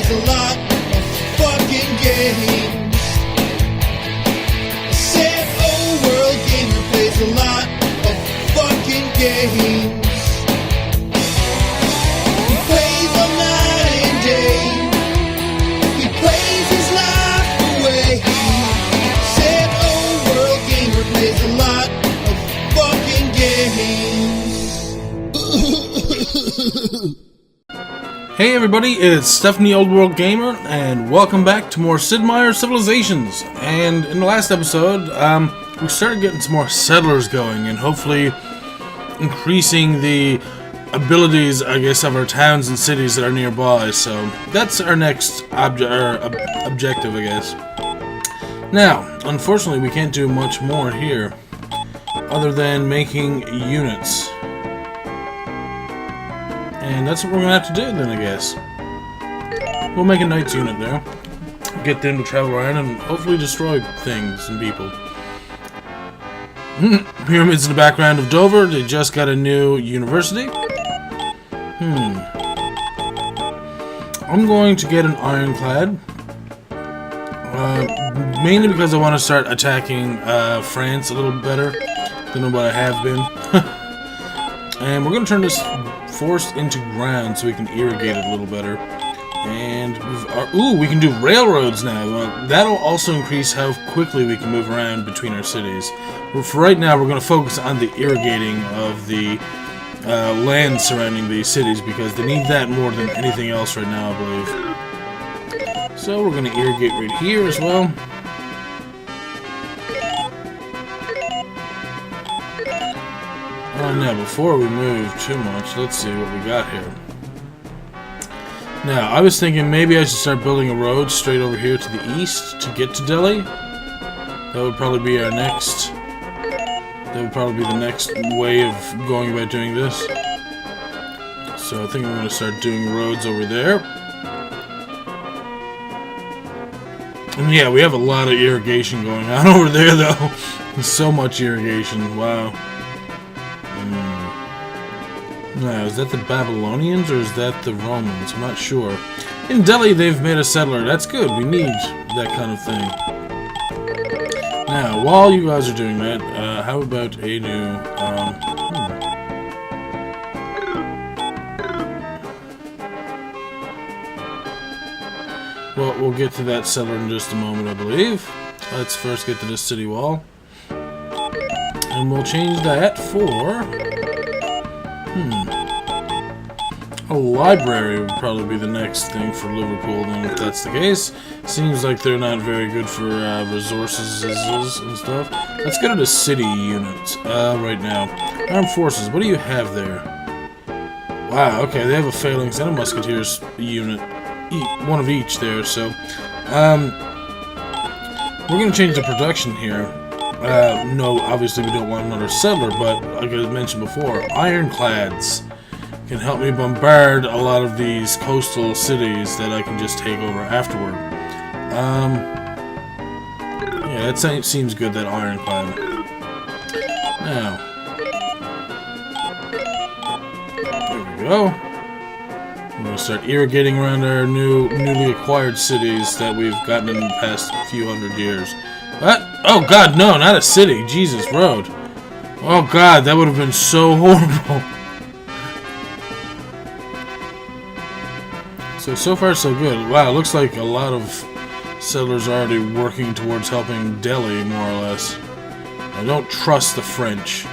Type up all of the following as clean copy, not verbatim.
plays a lot of fucking games. I said old world gamer plays a lot of fucking games. He plays all night and day. He plays his life away. Said old world gamer plays a lot of fucking games. Hey everybody, it's Stephanie Old World Gamer, and welcome back to more Sid Meier's Civilizations. And in the last episode, we started getting some more settlers going, and hopefully increasing the abilities, I guess, of our towns and cities that are nearby. So that's our next objective, I guess. Now, unfortunately, we can't do much more here, other than making units. And that's what we're going to have to do then, I guess. We'll make a knight's unit there. Get them to travel around and hopefully destroy things and people. Pyramids in the background of Dover. They just got a new university. I'm going to get an ironclad. Mainly because I want to start attacking France a little better than what I have been. And we're going to turn this forest into ground so we can irrigate it a little better. And we can do railroads now. That'll also increase how quickly we can move around between our cities. But for right now, we're going to focus on the irrigating of the land surrounding these cities, because they need that more than anything else right now, I believe. So we're going to irrigate right here as well. Oh, now, before we move too much, let's see what we got here. Now, I was thinking maybe I should start building a road straight over here to the east to get to Delhi. That would probably be our next... That would probably be the next way of going about doing this. So I think I'm going to start doing roads over there. And yeah, we have a lot of irrigation going on over there, though. So much irrigation, wow. Now, is that the Babylonians or is that the Romans? I'm not sure. In Delhi, they've made a settler. That's good. We need that kind of thing. Now, while you guys are doing that, how about a new... Well, we'll get to that settler in just a moment, I believe. Let's first get to this city wall. And we'll change that for... A library would probably be the next thing for Liverpool, then, if that's the case. Seems like they're not very good for resources and stuff. Let's go to the city units right now. Armed forces, what do you have there? Wow, okay, they have a phalanx and a musketeers unit. One of each there, so... we're going to change the production here. No, obviously we don't want another settler, but like I mentioned before, ironclads can help me bombard a lot of these coastal cities that I can just take over afterward. Yeah, that seems good, that ironclad. Now, there we go. I'm going to start irrigating around our newly acquired cities that we've gotten in the past few hundred years. What? Oh god, no, not a city. Jesus, road. Oh god, that would have been so horrible. So far so good. Wow, looks like a lot of settlers are already working towards helping Delhi, more or less. I don't trust the French.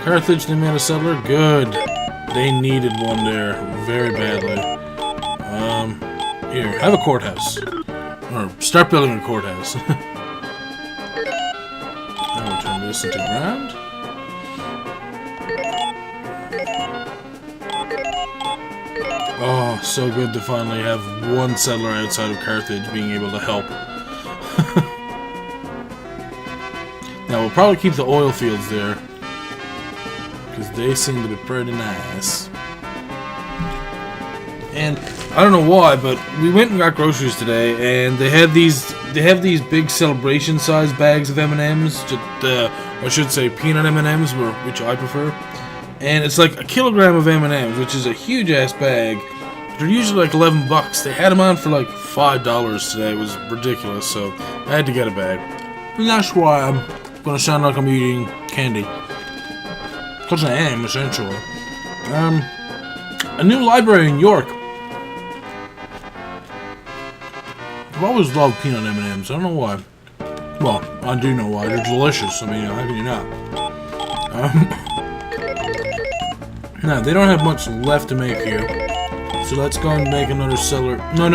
Carthage, they made a settler? Good. They needed one there very badly. Here, have a courthouse. Or start building a courthouse. I'm gonna turn this into ground. Oh, so good to finally have one settler outside of Carthage being able to help. Now, we'll probably keep the oil fields there, because they seem to be pretty nice. And I don't know why, but we went and got groceries today, and they have these big celebration-sized bags of M&Ms, I should say peanut M&Ms, which I prefer. And it's like a kilogram of M&Ms, which is a huge-ass bag They're usually like 11 bucks. They had them on for like $5 today. It was ridiculous, so I had to get a bag. And that's why I'm gonna sound like I'm eating candy. Because I am, essentially. A new library in York. I've always loved peanut M&Ms. I don't know why. Well, I do know why. They're delicious. I mean, how can you not? No, they don't have much left to make here. So let's go and make another cellar. No.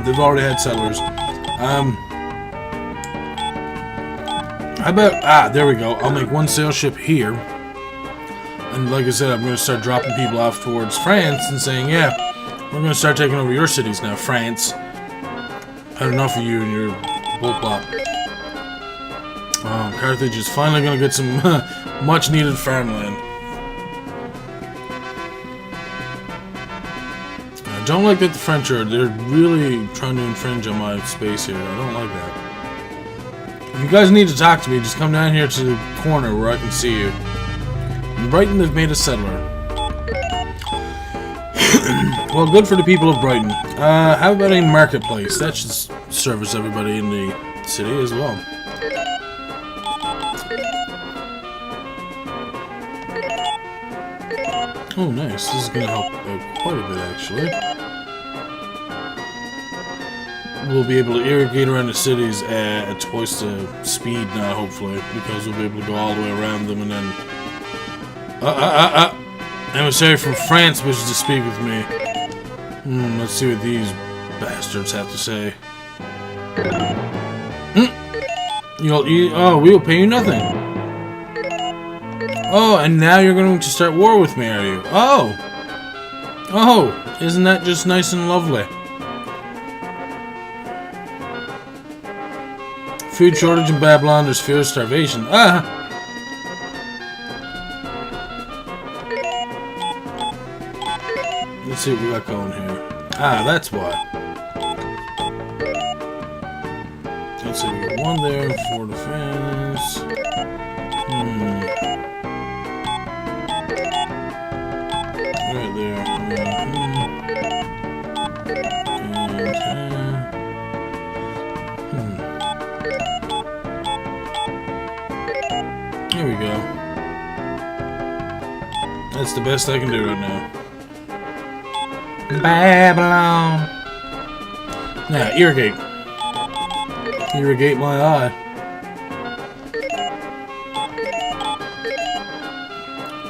They've already had cellars. I bet... there we go. I'll make one sail ship here. And like I said, I'm going to start dropping people off towards France and saying, yeah, we're going to start taking over your cities now, France. Had enough of you and your bullplop. Carthage is finally going to get some much-needed farmland. I don't like that the French are... They're really trying to infringe on my space here. I don't like that. If you guys need to talk to me, just come down here to the corner where I can see you. In Brighton, they've made a settler. Well, good for the people of Brighton. How about a marketplace? That should service everybody in the city as well. Oh, nice. This is going to help quite a bit, actually. We'll be able to irrigate around the cities at twice the speed now, hopefully, because we'll be able to go all the way around them and then... Emissary from France wishes to speak with me. Let's see what these bastards have to say. We will pay you nothing. Oh, and now you're going to start war with me, are you? Oh, isn't that just nice and lovely? Food shortage in Babylon, there's fear of starvation. Let's see what we got going here. That's why. Let's see, we got one there for defense. Right there. There we go. That's the best I can do right now. Babylon. Now, irrigate. Irrigate my eye.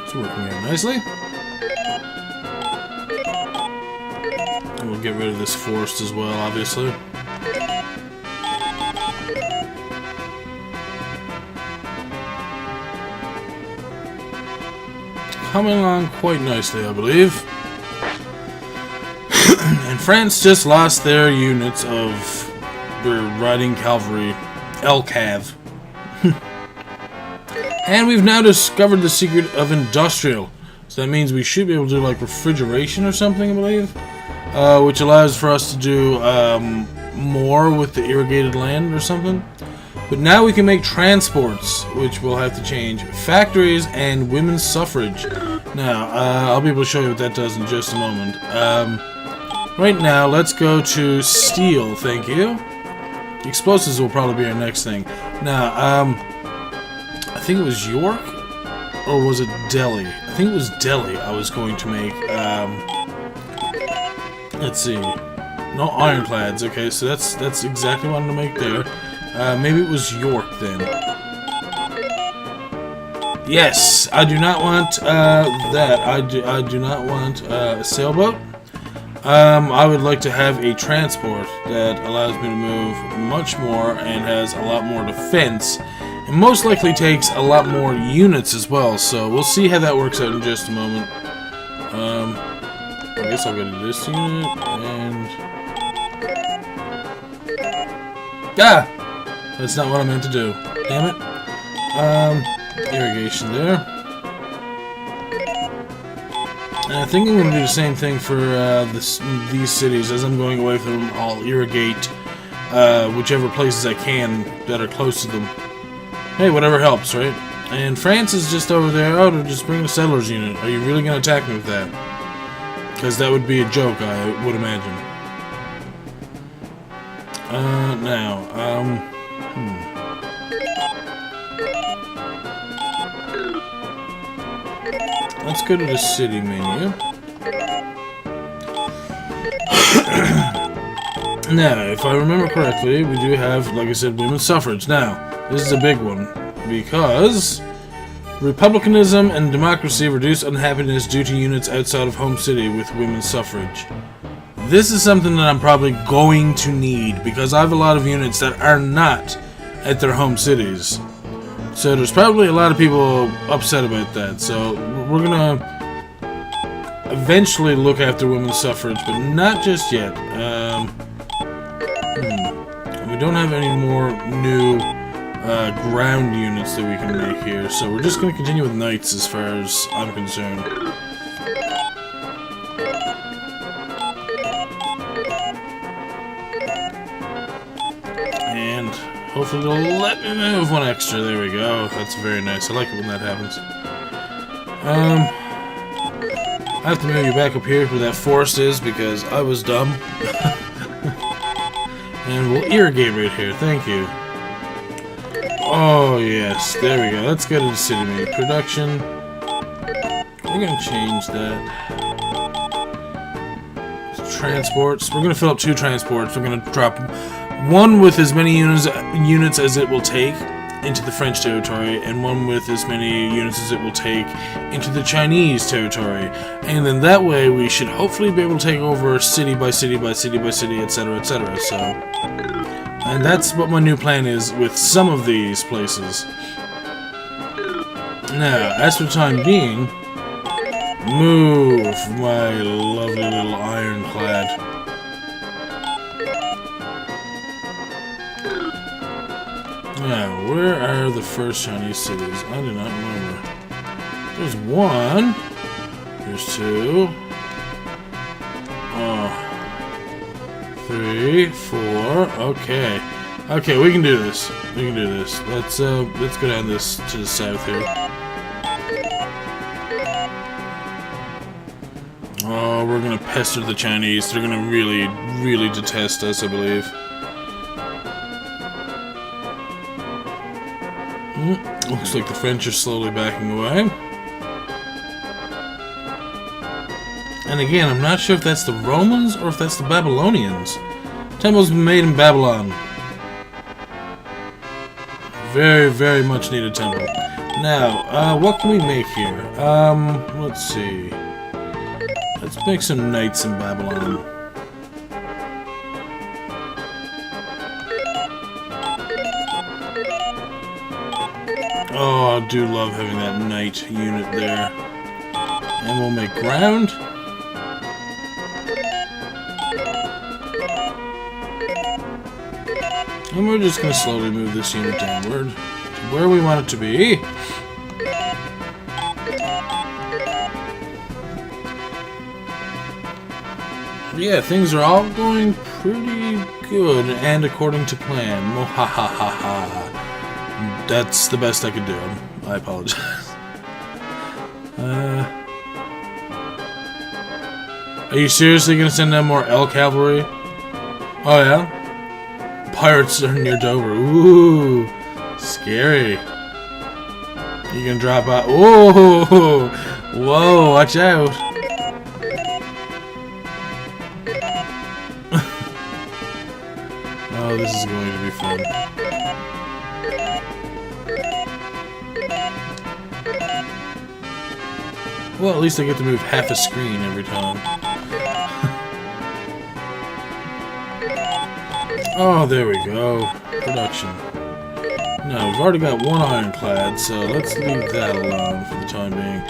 It's working out nicely. And we'll get rid of this forest as well, obviously. Coming along quite nicely, I believe. And France just lost their units of their riding cavalry, LCAV. And we've now discovered the secret of industrial. So that means we should be able to do like refrigeration or something, I believe. Which allows for us to do more with the irrigated land or something. But now we can make transports, which we'll have to change. Factories and women's suffrage. Now, I'll be able to show you what that does in just a moment. Right now, let's go to steel, thank you. Explosives will probably be our next thing. Now, I think it was York, or was it Delhi? I think it was Delhi I was going to make, let's see. No ironclads, okay, so that's exactly what I'm going to make there. Maybe it was York then. Yes, I do not want that. I do not want a sailboat. I would like to have a transport that allows me to move much more and has a lot more defense. And most likely takes a lot more units as well. So we'll see how that works out in just a moment. I guess I'll go to this unit and... That's not what I meant to do. Damn it. Irrigation there. And I think I'm going to do the same thing for these cities as I'm going away from them. I'll irrigate whichever places I can that are close to them. Hey, whatever helps, right? And France is just over there. Oh, they're just bringing a settlers unit. Are you really going to attack me with that? Because that would be a joke, I would imagine. Let's go to the city menu. Now, if I remember correctly, we do have, like I said, women's suffrage. Now, this is a big one, because republicanism and democracy reduce unhappiness due to units outside of home city with women's suffrage. This is something that I'm probably going to need, because I have a lot of units that are not at their home cities. So there's probably a lot of people upset about that. So we're gonna eventually look after women's suffrage, but not just yet. We don't have any more new ground units that we can make here, so we're just going to continue with knights as far as I'm concerned. And hopefully they'll let me move one extra. There we go. That's very nice. I like it when that happens. I have to move you back up here where that forest is because I was dumb. And we'll irrigate right here. Thank you. Oh, yes. There we go. Let's go to the city menu. Production. We're going to change that. Transports. We're going to fill up 2 transports. We're going to drop one with as many units as it will take into the French territory, and one with as many units as it will take into the Chinese territory. And then that way we should hopefully be able to take over city by city by city by city, etc., etc. So, and that's what my new plan is with some of these places. Now, as for the time being, move my lovely little ironclad. Now, where are the first Chinese cities? I do not remember. There's 1. There's 2. 3, 4. Okay. Okay, we can do this. We can do this. Let's go down this to the south here. Oh, we're gonna pester the Chinese. They're gonna really, really detest us, I believe. Looks like the French are slowly backing away. And again, I'm not sure if that's the Romans or if that's the Babylonians. Temples made in Babylon. Very, very much needed temple. Now, what can we make here? Let's see. Let's make some knights in Babylon. Oh, I do love having that knight unit there. And we'll make ground. And we're just going to slowly move this unit downward to where we want it to be. Yeah, things are all going pretty good and according to plan. Mohahaha. That's the best I could do. I apologize. Are you seriously going to send down more L cavalry? Oh yeah? Pirates are near Dover. Ooh, scary. You can drop out. Whoa, whoa, watch out. Oh, this is going to be fun. Well, at least I get to move half a screen every time. Oh, there we go. Production. Now, we've already got 1 ironclad, so let's leave that alone for the time being.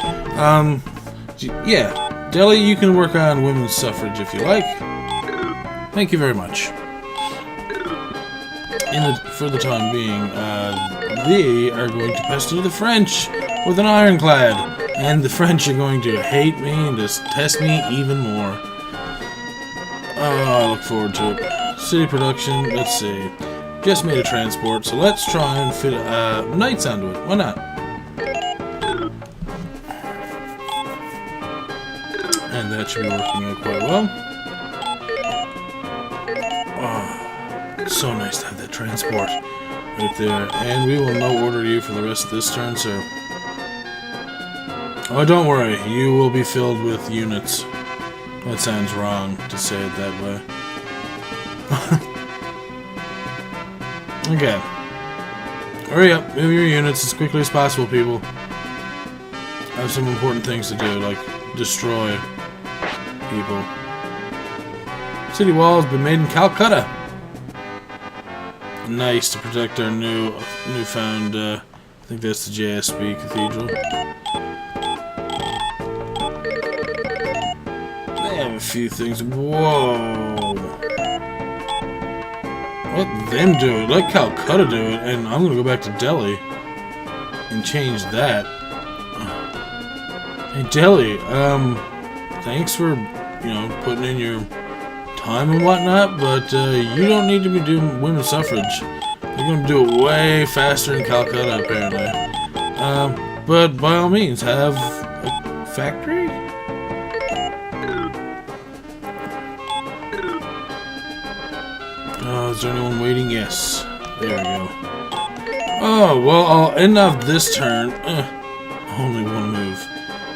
Yeah, Delhi, you can work on women's suffrage if you like. Thank you very much. For the time being, they are going to pester the French with an ironclad. And the French are going to hate me and just test me even more. Oh, I look forward to it. City production, let's see. Just made a transport, so let's try and fit knights onto it. Why not? And that should be working out quite well. Oh, it's so nice to have that transport right there. And we will no order you for the rest of this turn, sir. Oh, don't worry. You will be filled with units. That sounds wrong to say it that way. Okay. Hurry up. Move your units as quickly as possible, people. I have some important things to do, like destroy people. City wall has been made in Calcutta. Nice to protect our newfound, I think that's the JSB Cathedral. They have a few things. Whoa. Let them do it. Let Calcutta do it. And I'm going to go back to Delhi and change that. Hey, Delhi, thanks for, putting in your time and whatnot, but you don't need to be doing women's suffrage. They're going to do it way faster in Calcutta, apparently. But by all means, have a factory? Is there anyone waiting? Yes. There we go. Oh, well, I'll end off this turn. Only one move.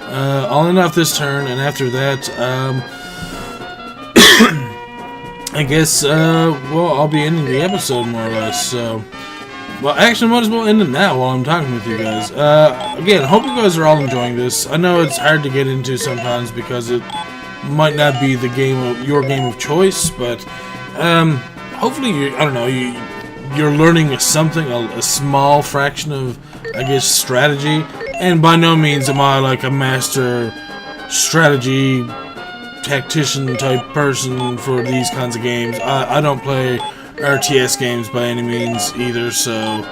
I'll end off this turn, and after that, I guess, well, I'll be ending the episode more or less, so... Well, actually, I might as well end it now while I'm talking with you guys. Again, hope you guys are all enjoying this. I know it's hard to get into sometimes because it might not be the your game of choice, but, hopefully, you're learning something, a small fraction of, I guess, strategy. And by no means am I like a master strategy tactician type person for these kinds of games. I don't play RTS games by any means either, so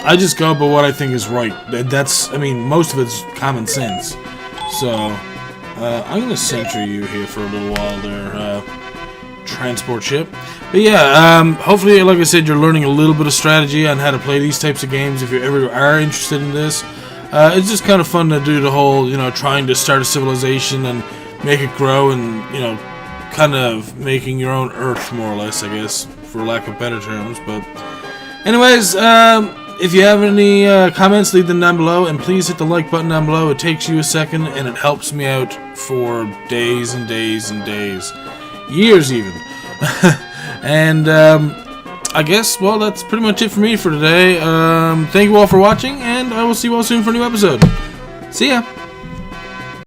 I just go by what I think is right. Most of it's common sense. So I'm gonna center you here for a little while there, transport ship. But yeah, hopefully, like I said, you're learning a little bit of strategy on how to play these types of games if you ever are interested in this. It's just kind of fun to do the whole, trying to start a civilization and make it grow and, kind of making your own Earth, more or less, I guess, for lack of better terms. But anyways, if you have any comments, leave them down below, and please hit the like button down below. It takes you a second, and it helps me out for days and days and days. Years, even. And, I guess, well, that's pretty much it for me for today. Thank you all for watching, and I will see you all soon for a new episode. See ya!